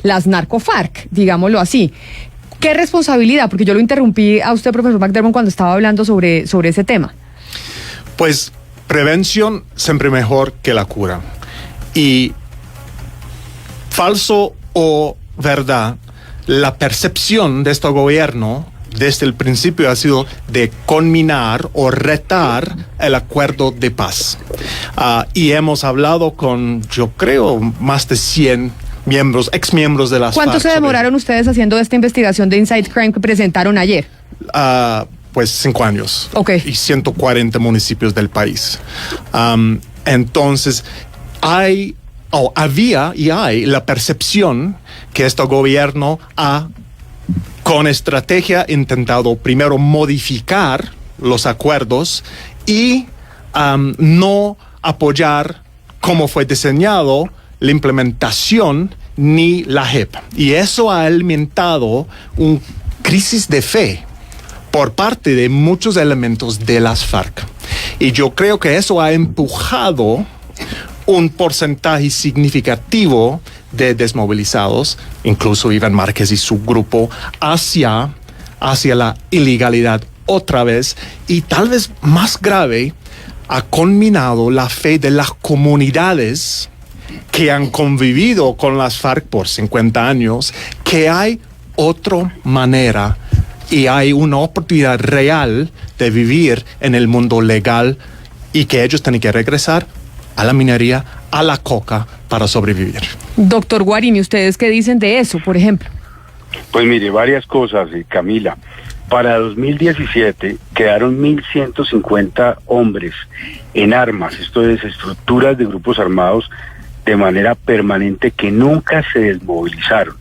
las narco-FARC, digámoslo así. ¿Qué responsabilidad? Porque yo lo interrumpí a usted, profesor McDermott, cuando estaba hablando sobre ese tema. Pues prevención siempre mejor que la cura. Y falso o verdad, la percepción de este gobierno desde el principio ha sido de conminar o retar el acuerdo de paz. Y hemos hablado con, yo creo, más de 100 exmiembros de las FARC. ¿Cuánto se demoraron ustedes haciendo esta investigación de Inside Crime que presentaron ayer? Pues 5 años. Okay. Y 140 municipios del país. Entonces, había y hay la percepción que este gobierno ha, con estrategia, intentado primero modificar los acuerdos y no apoyar como fue diseñado la implementación ni la JEP. Y eso ha alimentado una crisis de fe por parte de muchos elementos de las FARC. Y yo creo que eso ha empujado un porcentaje significativo de desmovilizados, incluso Iván Márquez y su grupo, hacia la ilegalidad otra vez. Y tal vez más grave, ha conminado la fe de las comunidades que han convivido con las FARC por 50 años, que hay otra manera y hay una oportunidad real de vivir en el mundo legal y que ellos tienen que regresar a la minería, a la coca para sobrevivir. Doctor Guarín, ¿y ustedes qué dicen de eso, por ejemplo? Pues mire, varias cosas, Camila. Para 2017 quedaron 1.150 hombres en armas, esto es, estructuras de grupos armados de manera permanente que nunca se desmovilizaron.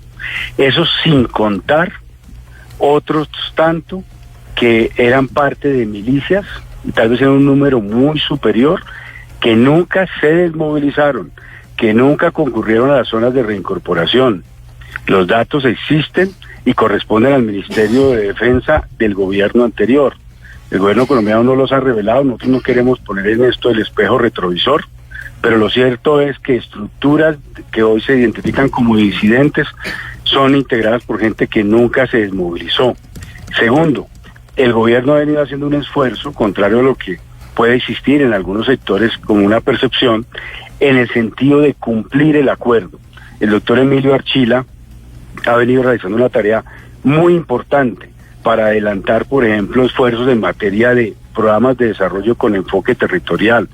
Eso sin contar otros tanto que eran parte de milicias, y tal vez era un número muy superior, que nunca se desmovilizaron, que nunca concurrieron a las zonas de reincorporación. Los datos existen y corresponden al Ministerio de Defensa del gobierno anterior. El gobierno colombiano no los ha revelado, nosotros no queremos poner en esto el espejo retrovisor, pero lo cierto es que estructuras que hoy se identifican como disidentes son integradas por gente que nunca se desmovilizó. Segundo, el gobierno ha venido haciendo un esfuerzo, contrario a lo que puede existir en algunos sectores como una percepción, en el sentido de cumplir el acuerdo. El doctor Emilio Archila ha venido realizando una tarea muy importante para adelantar, por ejemplo, esfuerzos en materia de programas de desarrollo con enfoque territorial.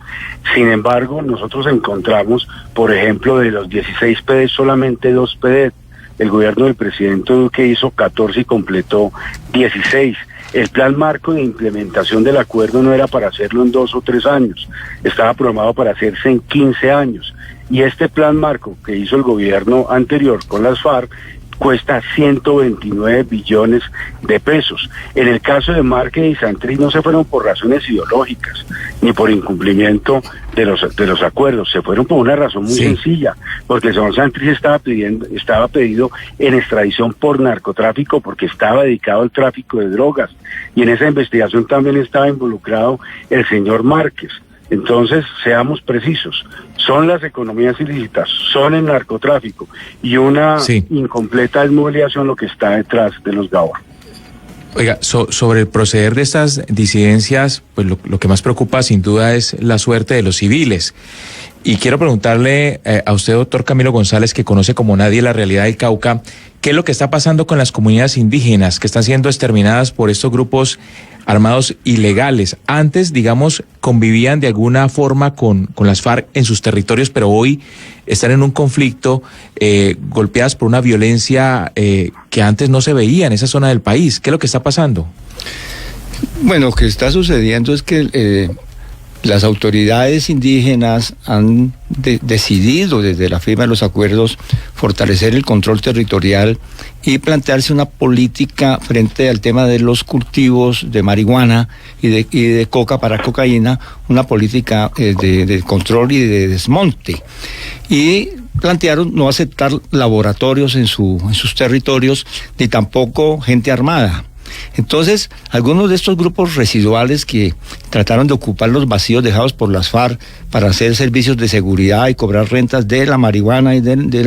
Sin embargo, nosotros encontramos, por ejemplo, de los 16 PD, solamente 2 PD. El gobierno del presidente Duque hizo 14 y completó 16. El plan marco de implementación del acuerdo no era para hacerlo en 2 o 3 años, estaba programado para hacerse en 15 años. Y este plan marco que hizo el gobierno anterior con las FARC cuesta 129 billones de pesos. En el caso de Márquez y Santrich no se fueron por razones ideológicas, ni por incumplimiento de los acuerdos, se fueron por una razón muy sencilla, porque el señor Santrich estaba pedido en extradición por narcotráfico, porque estaba dedicado al tráfico de drogas, y en esa investigación también estaba involucrado el señor Márquez. Entonces, seamos precisos, son las economías ilícitas, son el narcotráfico y una incompleta desmovilización lo que está detrás de los Gaor. Oiga, sobre el proceder de estas disidencias, pues lo que más preocupa sin duda es la suerte de los civiles. Y quiero preguntarle a usted, doctor Camilo González, que conoce como nadie la realidad del Cauca, ¿qué es lo que está pasando con las comunidades indígenas que están siendo exterminadas por estos grupos armados ilegales? Antes, digamos, convivían de alguna forma con las FARC en sus territorios, pero hoy están en un conflicto, golpeadas por una violencia que antes no se veía en esa zona del país. ¿Qué es lo que está pasando? Bueno, lo que está sucediendo es que las autoridades indígenas han decidido desde la firma de los acuerdos fortalecer el control territorial y plantearse una política frente al tema de los cultivos de marihuana y de coca para cocaína, una política de control y de desmonte. Y plantearon no aceptar laboratorios en sus territorios, ni tampoco gente armada. Entonces, algunos de estos grupos residuales que trataron de ocupar los vacíos dejados por las FARC para hacer servicios de seguridad y cobrar rentas de la marihuana y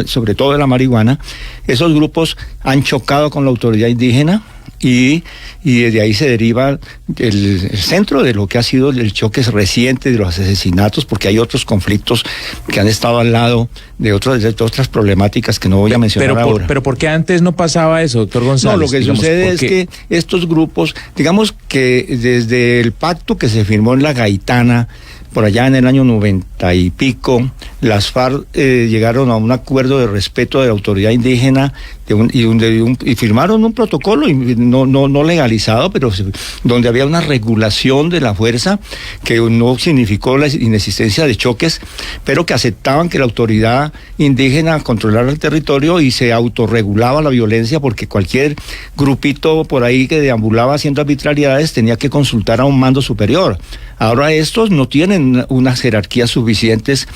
sobre todo de la marihuana, esos grupos han chocado con la autoridad indígena y desde ahí se deriva el centro de lo que ha sido el choque reciente de los asesinatos, porque hay otros conflictos que han estado al lado de otras problemáticas que no voy a mencionar ahora. Pero ¿por qué antes no pasaba eso, doctor González? No, lo que sucede es que estos grupos, digamos que desde el pacto que se firmó en La Gaitana, por allá en el año 90 y pico, las FARC llegaron a un acuerdo de respeto de la autoridad indígena y firmaron un protocolo no legalizado, pero donde había una regulación de la fuerza que no significó la inexistencia de choques, pero que aceptaban que la autoridad indígena controlara el territorio y se autorregulaba la violencia, porque cualquier grupito por ahí que deambulaba haciendo arbitrariedades tenía que consultar a un mando superior. Ahora estos no tienen unas jerarquías suficientes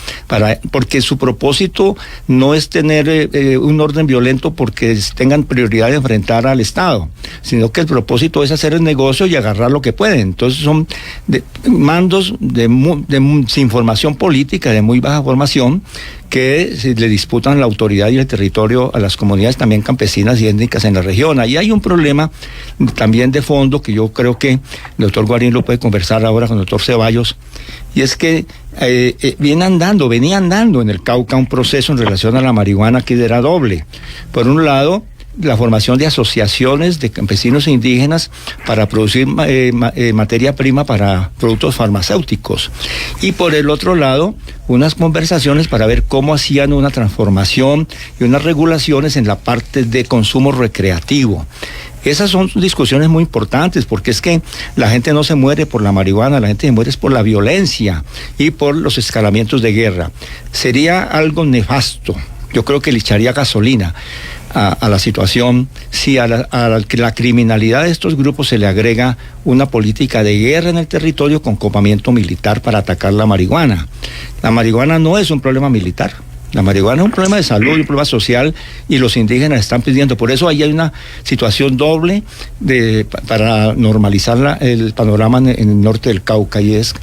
porque su propósito no es tener un orden violento porque tengan prioridad de enfrentar al Estado, sino que el propósito es hacer el negocio y agarrar lo que pueden. Entonces son mandos sin formación política, de muy baja formación, que le disputan la autoridad y el territorio a las comunidades también campesinas y étnicas en la región. Ahí hay un problema también de fondo que yo creo que el doctor Guarín lo puede conversar ahora con el doctor Ceballos, y es que venía andando en el Cauca un proceso en relación a la marihuana que era doble. Por un lado, la formación de asociaciones de campesinos e indígenas para producir materia prima para productos farmacéuticos. Y por el otro lado, unas conversaciones para ver cómo hacían una transformación y unas regulaciones en la parte de consumo recreativo. Esas son discusiones muy importantes, porque es que la gente no se muere por la marihuana, la gente se muere por la violencia y por los escalamientos de guerra. Sería algo nefasto, yo creo que le echaría gasolina a la situación si a la criminalidad de estos grupos se le agrega una política de guerra en el territorio con copamiento militar para atacar la marihuana. La marihuana no es un problema militar. La marihuana es un problema de salud y un problema social, y los indígenas están pidiendo. Por eso ahí hay una situación doble para normalizar el panorama en el norte del Cauca, y es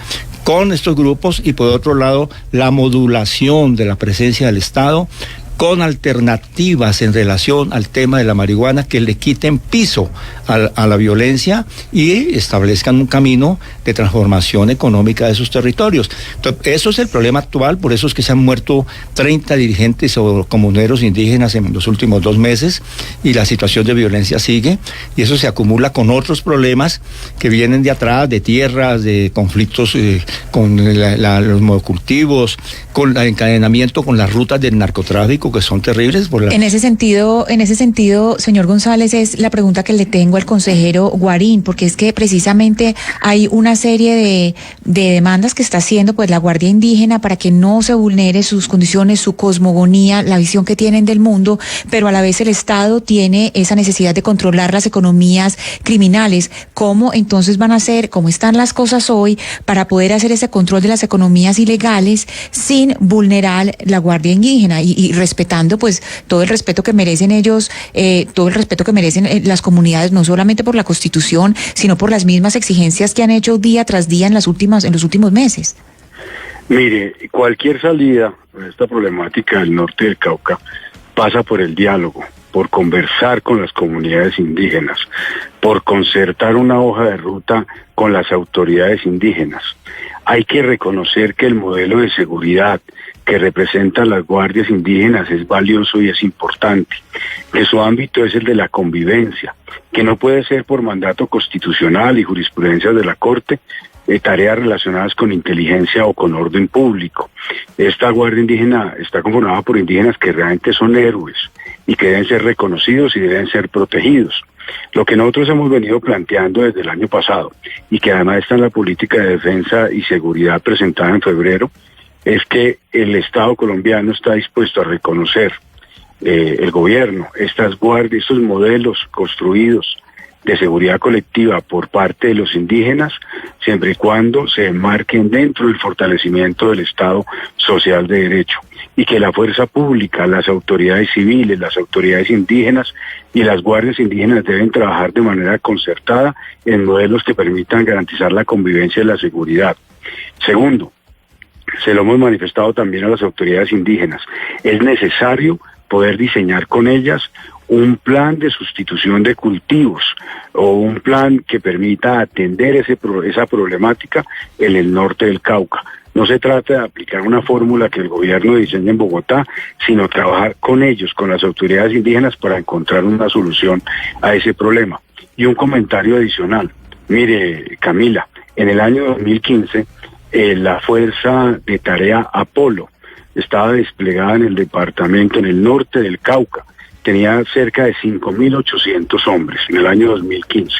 con estos grupos, y por otro lado la modulación de la presencia del Estado con alternativas en relación al tema de la marihuana que le quiten piso a la violencia y establezcan un camino de transformación económica de sus territorios. Entonces, eso es el problema actual, por eso es que se han muerto 30 dirigentes o comuneros indígenas en los últimos 2 meses y la situación de violencia sigue, y eso se acumula con otros problemas que vienen de atrás, de tierras, de conflictos con los monocultivos, con el encadenamiento con las rutas del narcotráfico que son terribles. En ese sentido, señor González, es la pregunta que le tengo al consejero Guarín, porque es que precisamente hay una serie de demandas que está haciendo pues la Guardia Indígena para que no se vulnere sus condiciones, su cosmogonía, la visión que tienen del mundo, pero a la vez el Estado tiene esa necesidad de controlar las economías criminales. ¿Cómo entonces van a hacer, cómo están las cosas hoy, para poder hacer ese control de las economías ilegales sin vulnerar la Guardia Indígena y respetando pues todo el respeto que merecen ellos, todo el respeto que merecen las comunidades, no solamente por la Constitución, sino por las mismas exigencias que han hecho día tras día en los últimos meses? Mire, cualquier salida a esta problemática del norte del Cauca pasa por el diálogo, por conversar con las comunidades indígenas, por concertar una hoja de ruta con las autoridades indígenas. Hay que reconocer que el modelo de seguridad que representan las guardias indígenas es valioso y es importante, que su ámbito es el de la convivencia, que no puede ser por mandato constitucional y jurisprudencias de la Corte, tareas relacionadas con inteligencia o con orden público. Esta guardia indígena está conformada por indígenas que realmente son héroes y que deben ser reconocidos y deben ser protegidos. Lo que nosotros hemos venido planteando desde el año pasado y que además está en la política de defensa y seguridad presentada en febrero es que el Estado colombiano está dispuesto a reconocer, el gobierno, estas guardias, estos modelos construidos de seguridad colectiva por parte de los indígenas, siempre y cuando se enmarquen dentro del fortalecimiento del Estado social de derecho, y que la fuerza pública, las autoridades civiles, las autoridades indígenas y las guardias indígenas deben trabajar de manera concertada en modelos que permitan garantizar la convivencia y la seguridad. Segundo, se lo hemos manifestado también a las autoridades indígenas, es necesario poder diseñar con ellas un plan de sustitución de cultivos o un plan que permita atender esa problemática en el norte del Cauca. No se trata de aplicar una fórmula que el gobierno diseña en Bogotá, sino trabajar con ellos, con las autoridades indígenas, para encontrar una solución a ese problema. Y un comentario adicional. Mire, Camila, en el año 2015, la Fuerza de Tarea Apolo estaba desplegada en el departamento, en el norte del Cauca. Tenía cerca de 5.800 hombres en el año 2015.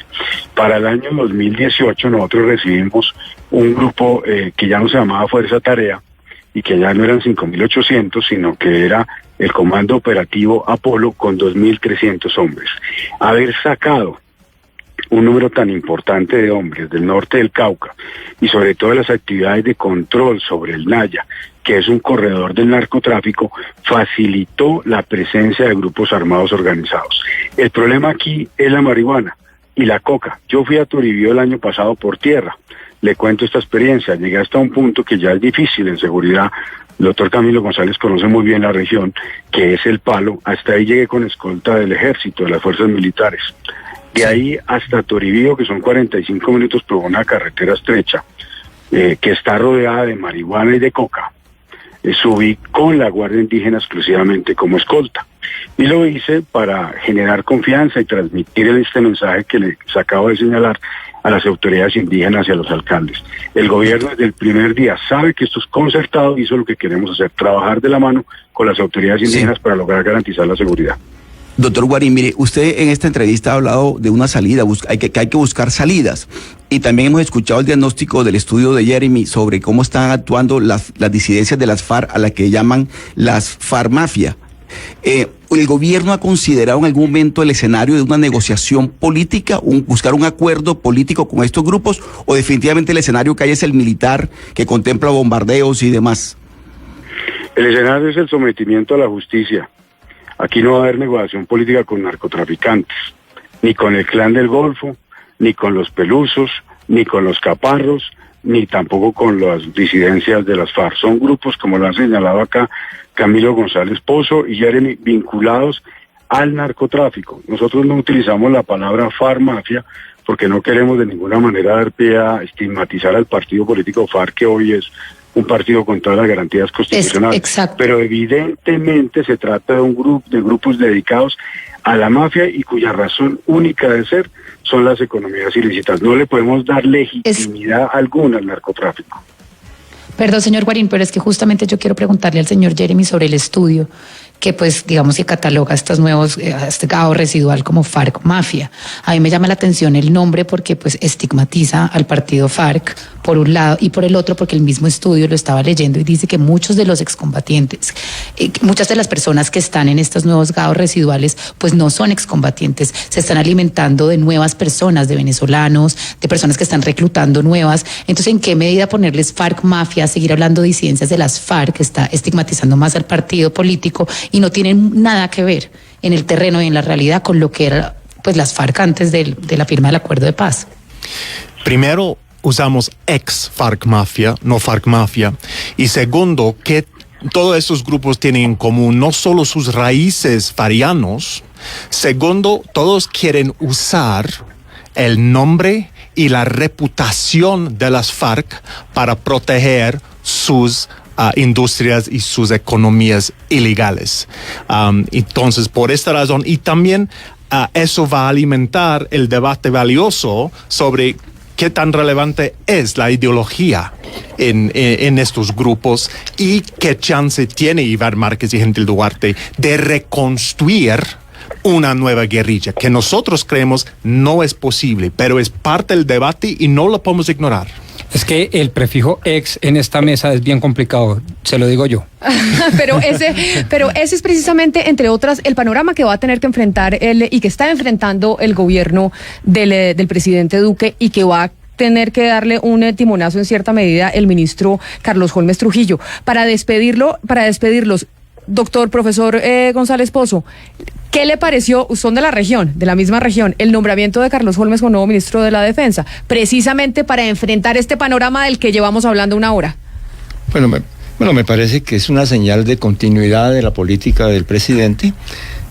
Para el año 2018 nosotros recibimos un grupo que ya no se llamaba Fuerza Tarea y que ya no eran 5.800, sino que era el Comando Operativo Apolo con 2.300 hombres. Haber sacado un número tan importante de hombres del norte del Cauca y sobre todo las actividades de control sobre el Naya, que es un corredor del narcotráfico, facilitó la presencia de grupos armados organizados. El problema aquí es la marihuana y la coca. Yo fui a Toribío el año pasado por tierra, le cuento esta experiencia, llegué hasta un punto que ya es difícil en seguridad. El doctor Camilo González conoce muy bien la región, que es El Palo. Hasta ahí llegué con escolta del ejército, de las fuerzas militares. De ahí hasta Toribío, que son 45 minutos por una carretera estrecha, que está rodeada de marihuana y de coca. Subí con la Guardia Indígena exclusivamente como escolta. Y lo hice para generar confianza y transmitir este mensaje que les acabo de señalar a las autoridades indígenas y a los alcaldes. El gobierno desde el primer día sabe que esto es concertado y eso es lo que queremos hacer, trabajar de la mano con las autoridades indígenas para lograr garantizar la seguridad. Doctor Guarín, mire, usted en esta entrevista ha hablado de una salida, que hay que buscar salidas. Y también hemos escuchado el diagnóstico del estudio de Jeremy sobre cómo están actuando las disidencias de las FARC, a las que llaman las FARC Mafia. ¿El gobierno ha considerado en algún momento el escenario de una negociación política, buscar un acuerdo político con estos grupos, o definitivamente el escenario que hay es el militar, que contempla bombardeos y demás? El escenario es el sometimiento a la justicia. Aquí no va a haber negociación política con narcotraficantes, ni con el Clan del Golfo, ni con los Pelusos, ni con los Caparros, ni tampoco con las disidencias de las FARC. Son grupos, como lo han señalado acá Camilo González Pozo y Jeremy, vinculados al narcotráfico. Nosotros no utilizamos la palabra FARC mafia porque no queremos de ninguna manera dar pie a estigmatizar al partido político FARC, que hoy es un partido con todas las garantías constitucionales. Exacto. Pero evidentemente se trata de un grupo de grupos dedicados a la mafia y cuya razón única de ser son las economías ilícitas. No le podemos dar legitimidad alguna al narcotráfico. Perdón, señor Guarín, pero es que justamente yo quiero preguntarle al señor Jeremy sobre el estudio que pues digamos que cataloga estos nuevos, este GAO residual como FARC Mafia. A mí me llama la atención el nombre porque pues estigmatiza al partido FARC por un lado y por el otro porque el mismo estudio lo estaba leyendo y dice que muchos de los excombatientes, muchas de las personas que están en estos nuevos GAO residuales pues no son excombatientes, se están alimentando de nuevas personas, de venezolanos, de personas que están reclutando nuevas. Entonces, ¿en qué medida ponerles FARC Mafia, seguir hablando de disidencias de las FARC, que está estigmatizando más al partido político y no tienen nada que ver en el terreno y en la realidad con lo que era pues las FARC antes de la firma del acuerdo de paz? Primero, usamos ex-FARC Mafia, no FARC Mafia. Y segundo, que todos estos grupos tienen en común no solo sus raíces farianos, segundo, todos quieren usar el nombre y la reputación de las FARC para proteger sus industrias y sus economías ilegales. Entonces, por esta razón, y también eso va a alimentar el debate valioso sobre qué tan relevante es la ideología en estos grupos y qué chance tiene Iván Márquez y Gentil Duarte de reconstruir una nueva guerrilla, que nosotros creemos no es posible, pero es parte del debate y no lo podemos ignorar. Es que el prefijo ex en esta mesa es bien complicado, se lo digo yo. pero ese es precisamente, entre otras, el panorama que va a tener que enfrentar y que está enfrentando el gobierno del presidente Duque y que va a tener que darle un timonazo en cierta medida el ministro Carlos Holmes Trujillo. Para despedirlos, doctor, profesor González Pozo, ¿qué le pareció, son de la región, de la misma región, el nombramiento de Carlos Holmes como nuevo ministro de la Defensa, precisamente para enfrentar este panorama del que llevamos hablando una hora? Bueno, me parece que es una señal de continuidad de la política del presidente,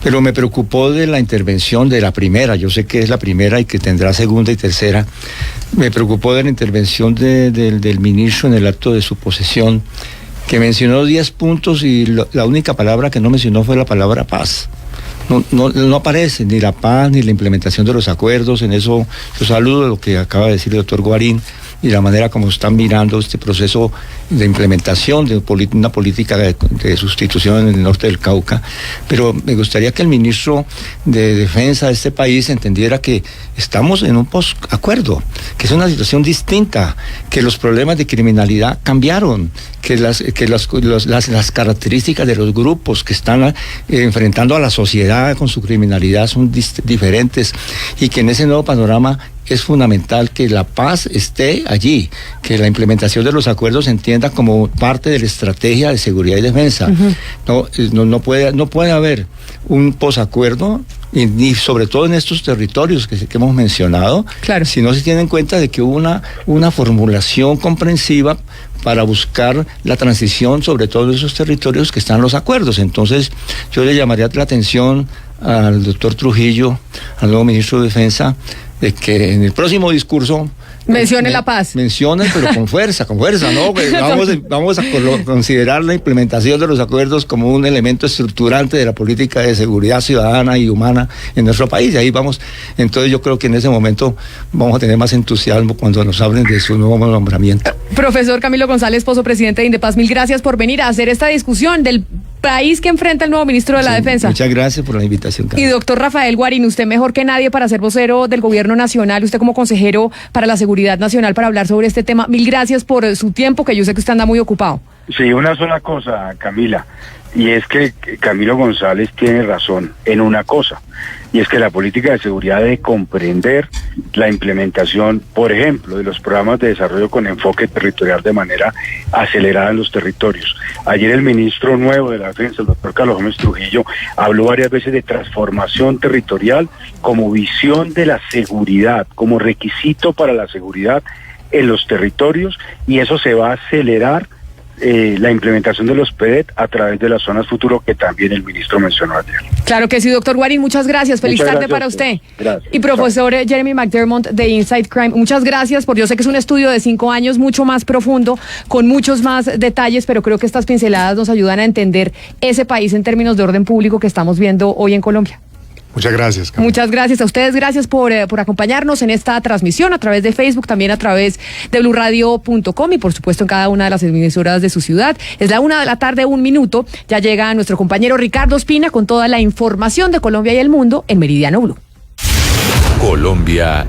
pero me preocupó de la intervención de la primera, yo sé que es la primera y que tendrá segunda y tercera, me preocupó de la intervención del ministro en el acto de su posesión, que mencionó 10 puntos y la única palabra que no mencionó fue la palabra paz. No aparece ni la paz ni la implementación de los acuerdos. En eso yo saludo lo que acaba de decir el doctor Guarín y la manera como están mirando este proceso de implementación de una política de sustitución en el norte del Cauca. Pero me gustaría que el ministro de Defensa de este país entendiera que estamos en un posacuerdo, que es una situación distinta, que los problemas de criminalidad cambiaron, que las características de los grupos que están enfrentando a la sociedad con su criminalidad son diferentes y que en ese nuevo panorama es fundamental que la paz esté allí, que la implementación de los acuerdos se entienda como parte de la estrategia de seguridad y defensa. Uh-huh. No puede haber un posacuerdo, ni sobre todo en estos territorios que hemos mencionado, claro, si no se tiene en cuenta de que hubo una formulación comprensiva para buscar la transición sobre todos esos territorios que están los acuerdos. Entonces, yo le llamaría la atención al doctor Trujillo, al nuevo ministro de Defensa, de que en el próximo discurso mencione la paz. Mencione, pero con fuerza, ¿no? Vamos a considerar la implementación de los acuerdos como un elemento estructurante de la política de seguridad ciudadana y humana en nuestro país. Y ahí vamos. Entonces yo creo que en ese momento vamos a tener más entusiasmo cuando nos hablen de su nuevo nombramiento. Profesor Camilo González Pozo, presidente de Indepaz, mil gracias por venir a hacer esta discusión del país que enfrenta el nuevo ministro de la Defensa. Muchas gracias por la invitación, Carlos. Y doctor Rafael Guarín, usted mejor que nadie para ser vocero del gobierno nacional, usted como consejero para la seguridad nacional para hablar sobre este tema. Mil gracias por su tiempo, que yo sé que usted anda muy ocupado. Sí, una sola cosa, Camila, y es que Camilo González tiene razón en una cosa, y es que la política de seguridad debe comprender la implementación, por ejemplo, de los programas de desarrollo con enfoque territorial de manera acelerada en los territorios. Ayer el ministro nuevo de la Defensa, el doctor Carlos Holmes Trujillo, habló varias veces de transformación territorial como visión de la seguridad, como requisito para la seguridad en los territorios, y eso se va a acelerar la implementación de los PEDET a través de las zonas futuro que también el ministro mencionó ayer. Claro que sí, doctor Guarín, muchas gracias. Feliz tarde para usted. Gracias. Y profesor Jeremy McDermott de Inside Crime, muchas gracias, porque yo sé que es un estudio de 5 años mucho más profundo, con muchos más detalles, pero creo que estas pinceladas nos ayudan a entender ese país en términos de orden público que estamos viendo hoy en Colombia. Muchas gracias, Camila. Muchas gracias a ustedes, gracias por acompañarnos en esta transmisión a través de Facebook, también a través de blurradio.com y por supuesto en cada una de las emisoras de su ciudad. Es la 1:00 p.m, 1 minuto. Ya llega nuestro compañero Ricardo Espina con toda la información de Colombia y el mundo en Meridiano Blue. Colombia.